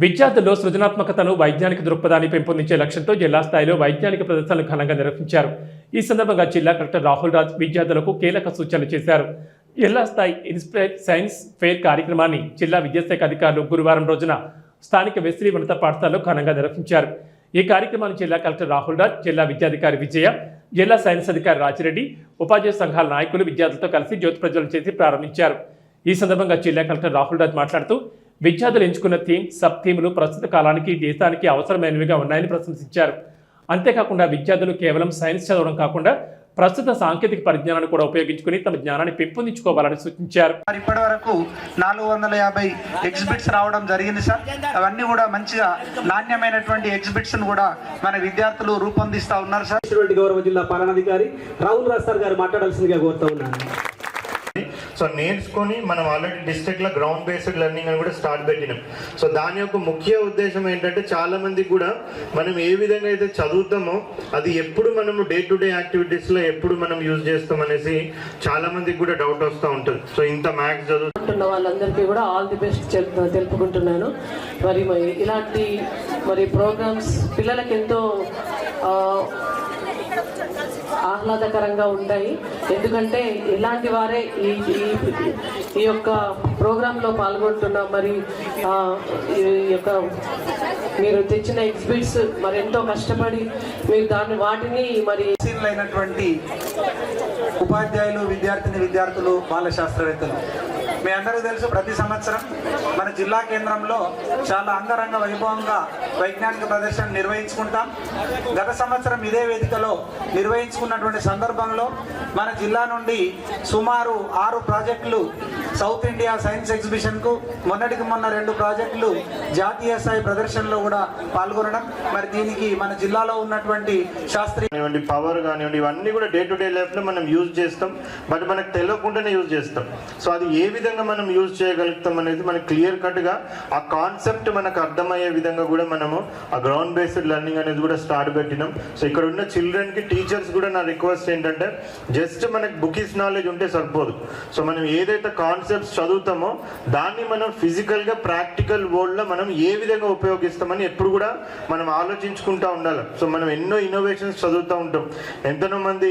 విద్యార్థుల్లో సృజనాత్మకతను వైజ్ఞానిక దృక్పథాన్ని పెంపొందించే లక్ష్యంతో జిల్లా స్థాయిలో వైజ్ఞానిక ప్రదర్శనలు ఘనంగా నిర్వహించారు. ఈ సందర్భంగా జిల్లా కలెక్టర్ రాహుల్ రాజ్ విద్యార్థులకు కీలక సూచనలు చేశారు. జిల్లా స్థాయి ఇన్స్పైర్ సైన్స్ ఫెయిర్ కార్యక్రమాన్ని జిల్లా విద్యాశాఖ అధికారులు గురువారం రోజున స్థానిక వెస్లీ ఉన్నత పాఠశాలలో ఘనంగా నిర్వహించారు. ఈ కార్యక్రమాన్ని జిల్లా కలెక్టర్ రాహుల్ రాజ్, జిల్లా విద్యాధికారి విజయ, జిల్లా సైన్స్ అధికారి రాజిరెడ్డి, ఉపాధ్యాయ సంఘాల నాయకులు విద్యార్థులతో కలిసి జ్యోతి ప్రజ్వలన చేసి ప్రారంభించారు. ఈ సందర్భంగా జిల్లా కలెక్టర్ రాహుల్ రాజ్ మాట్లాడుతూ విద్యార్థులు ఎంచుకున్న సబ్ థీములు ప్రస్తుత కాలానికి దేశానికి అవసరమైనవిగా ఉన్నాయని ప్రశంసించారు. అంతేకాకుండా విద్యార్థులు కేవలం సైన్స్ చదవడం కాకుండా ప్రస్తుత సాంకేతిక పరిజ్ఞానాన్ని కూడా ఉపయోగించుకుని తమ జ్ఞానాన్ని పెంపొందించుకోవాలని సూచించారు. ఇప్పటి వరకు 450 ఎగ్జిబిట్స్ రావడం జరిగింది సార్. అవన్నీ కూడా మంచిగా నాణ్యమైనటువంటి ఎగ్జిబిట్స్ కూడా మన విద్యార్థులు రూపొందిస్తూ ఉన్నారు సార్. గౌరవ జిల్లా పాలనాధికారి రాహుల్ రాజ్ సార్ గారు మాట్లాడాల్సిందిగా కోరుతా ఉన్నాను. సో నేర్చుకొని మనం ఆల్రెడీ డిస్ట్రిక్ట్లో గ్రౌండ్ బేస్డ్ లెర్నింగ్ అని కూడా స్టార్ట్ పెట్టినాం. సో దాని యొక్క ముఖ్య ఉద్దేశం ఏంటంటే చాలా మందికి కూడా మనం ఏ విధంగా అయితే చదువుతామో అది ఎప్పుడు మనము డే టు డే యాక్టివిటీస్లో ఎప్పుడు మనం యూజ్ చేస్తాం అనేసి చాలా మందికి కూడా డౌట్ వస్తూ ఉంటుంది. సో ఇంత మ్యాథ్స్ చదువుతున్న వాళ్ళందరికీ కూడా ఆల్ ది బెస్ట్ తెలుపుకుంటున్నాను. మరి ఇలాంటి ప్రోగ్రామ్స్ పిల్లలకి ఎంతో ఆహ్లాదకరంగా ఉంటాయి. ఎందుకంటే ఇలాంటి వారే ఈ యొక్క ప్రోగ్రాంలో పాల్గొంటున్న ఈ యొక్క మీరు తెచ్చిన ఎగ్జిబిట్స్ ఎంతో కష్టపడి మీరు వాటిని అయినటువంటి ఉపాధ్యాయులు, విద్యార్థులు, బాల శాస్త్రవేత్తలు మీ అందరూ తెలుసు, ప్రతి సంవత్సరం మన జిల్లా కేంద్రంలో చాలా అంగరంగ వైభవంగా వైజ్ఞానిక ప్రదర్శన నిర్వహించుకుంటాం. గత సంవత్సరం ఇదే వేదికలో నిర్వహించుకున్నటువంటి సందర్భంలో మన జిల్లా నుండి సుమారు 6 ప్రాజెక్టులు సౌత్ ఇండియా సైన్స్ ఎగ్జిబిషన్కు, మొన్నటికి మొన్న 2 ప్రాజెక్టులు జాతీయ స్థాయి ప్రదర్శనలో కూడా పాల్గొనడం. దీనికి మన జిల్లాలో ఉన్నటువంటి శాస్త్రీయ పవర్ కానివ్వండి ఇవన్నీ కూడా డే టు డే లైఫ్లో మనం యూజ్ చేస్తాం. బట్ మనకు తెలియకుండానే యూజ్ చేస్తాం. సో అది ఏ విధంగా మనం యూజ్ చేయగలుగుతాం అనేది మనకు క్లియర్ కట్గా ఆ కాన్సెప్ట్ మనకు అర్థమయ్యే విధంగా కూడా మనము ఆ గ్రౌండ్ బేస్డ్ లెర్నింగ్ అనేది కూడా స్టార్ట్ పెట్టినాం. సో ఇక్కడ ఉన్న చిల్డ్రన్కి టీచర్స్ కూడా నా రిక్వెస్ట్ ఏంటంటే జస్ట్ మనకు బుకిష్ నాలెడ్జ్ ఉంటే సరిపోదు. సో మనం ఏదైతే కాన్సెప్ట్స్ చదువుతామో దాన్ని మనం ఫిజికల్గా ప్రాక్టికల్ వరల్డ్లో మనం ఏ విధంగా ఉపయోగిస్తామని ఎప్పుడు కూడా మనం ఆలోచించుకుంటూ ఉండాలి. సో మనం ఎన్నో ఇన్నోవేషన్స్ చదువుతూ ఉంటాం. ఎంతనో మంది